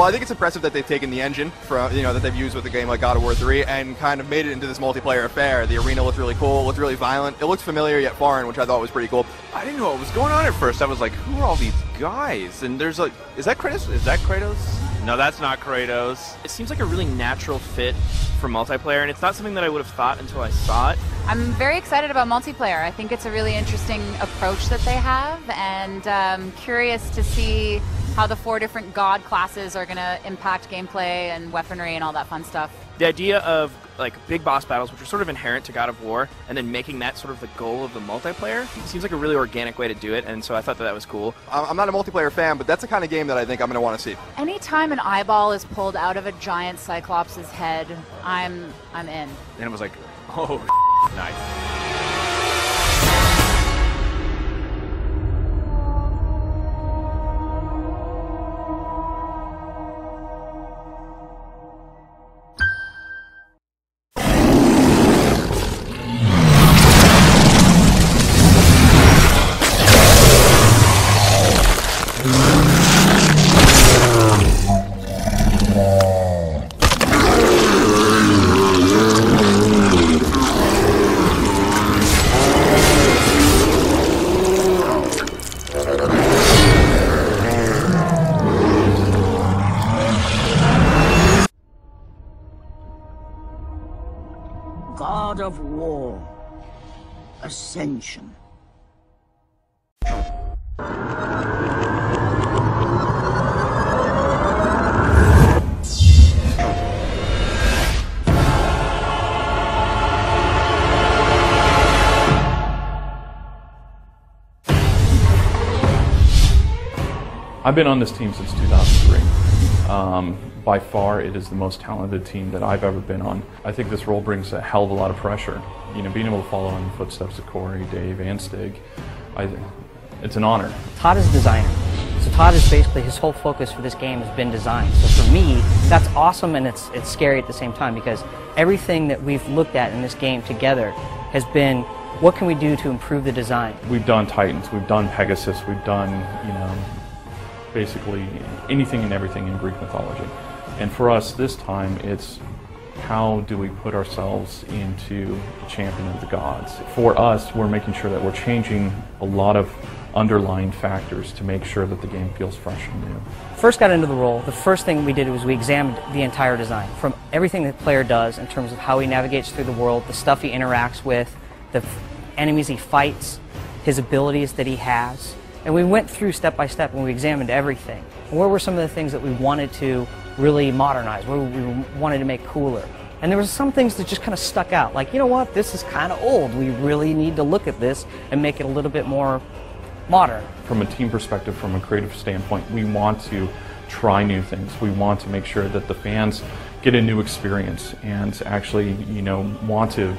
Well, I think it's impressive that they've taken the engine from, that they've used with a game like God of War 3 and kind of made it into this multiplayer affair. The arena looked really cool, looked really violent. It looked familiar yet foreign, which I thought was pretty cool. I didn't know what was going on at first. I was like, who are all these guys? And there's like, is that Kratos? Is that Kratos? No, that's not Kratos. It seems like a really natural fit for multiplayer, and it's not something that I would have thought until I saw it. I'm very excited about multiplayer. I think it's a really interesting approach that they have, and curious to see how the 4 different god classes are going to impact gameplay and weaponry and all that fun stuff. The idea of like big boss battles, which are sort of inherent to God of War, and then making that sort of the goal of the multiplayer, seems like a really organic way to do it, and so I thought that was cool. I'm not a multiplayer fan, but that's the kind of game that I think I'm going to want to see. Anytime an eyeball is pulled out of a giant Cyclops' head, I'm in. And it was like, oh, nice. God of War Ascension. I've been on this team since 2003. By far, it is the most talented team that I've ever been on. I think this role brings a hell of a lot of pressure. Being able to follow in the footsteps of Corey, Dave, and Stig, it's an honor. Todd is a designer. So Todd is basically, his whole focus for this game has been design. So for me, that's awesome, and it's scary at the same time, because everything that we've looked at in this game together has been, what can we do to improve the design? We've done Titans, we've done Pegasus, we've done, basically anything and everything in Greek mythology. And for us this time, it's how do we put ourselves into the champion of the gods. For us, we're making sure that we're changing a lot of underlying factors to make sure that the game feels fresh and new. First got into the role, the first thing we did was we examined the entire design, from everything the player does in terms of how he navigates through the world, the stuff he interacts with, the enemies he fights, his abilities that he has. And we went through step by step and we examined everything. And where were some of the things that we wanted to really modernize, where we wanted to make cooler. And there were some things that just kind of stuck out, like, you know what, this is kind of old. We really need to look at this and make it a little bit more modern. From a team perspective, from a creative standpoint, we want to try new things. We want to make sure that the fans get a new experience and actually, want to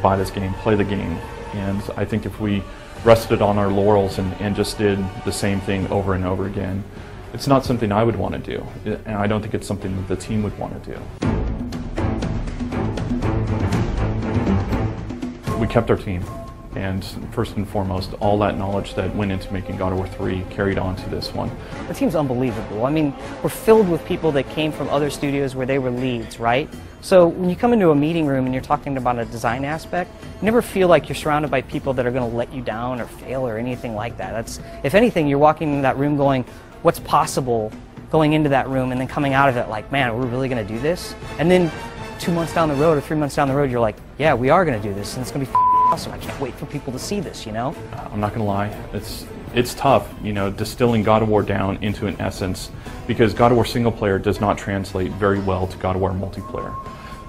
buy this game, play the game. And I think if we rested on our laurels and just did the same thing over and over again, it's not something I would want to do, and I don't think it's something that the team would want to do. We kept our team, and first and foremost, all that knowledge that went into making God of War 3 carried on to this one. The team's unbelievable. I mean, we're filled with people that came from other studios where they were leads, right? So when you come into a meeting room and you're talking about a design aspect, you never feel like you're surrounded by people that are going to let you down or fail or anything like that. If anything, you're walking into that room going, what's possible, going into that room and then coming out of it like, man, we're really going to do this? And then 2 months down the road or 3 months down the road, you're like, yeah, we are going to do this, and it's going to be awesome. I can't wait for people to see this, I'm not going to lie, it's tough, distilling God of War down into an essence, because God of War single player does not translate very well to God of War multiplayer.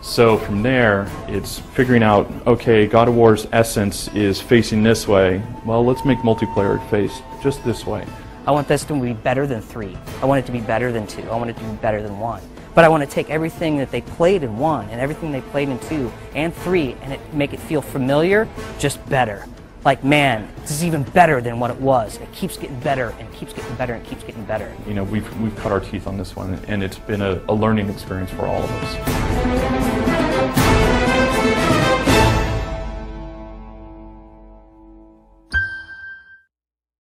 So from there, it's figuring out, okay, God of War's essence is facing this way, well, let's make multiplayer face just this way. I want this to be better than 3. I want it to be better than 2. I want it to be better than 1. But I want to take everything that they played in 1 and everything they played in 2 and 3 and make it feel familiar, just better. Like, man, this is even better than what it was. It keeps getting better and keeps getting better and keeps getting better. We've cut our teeth on this one, and it's been a learning experience for all of us.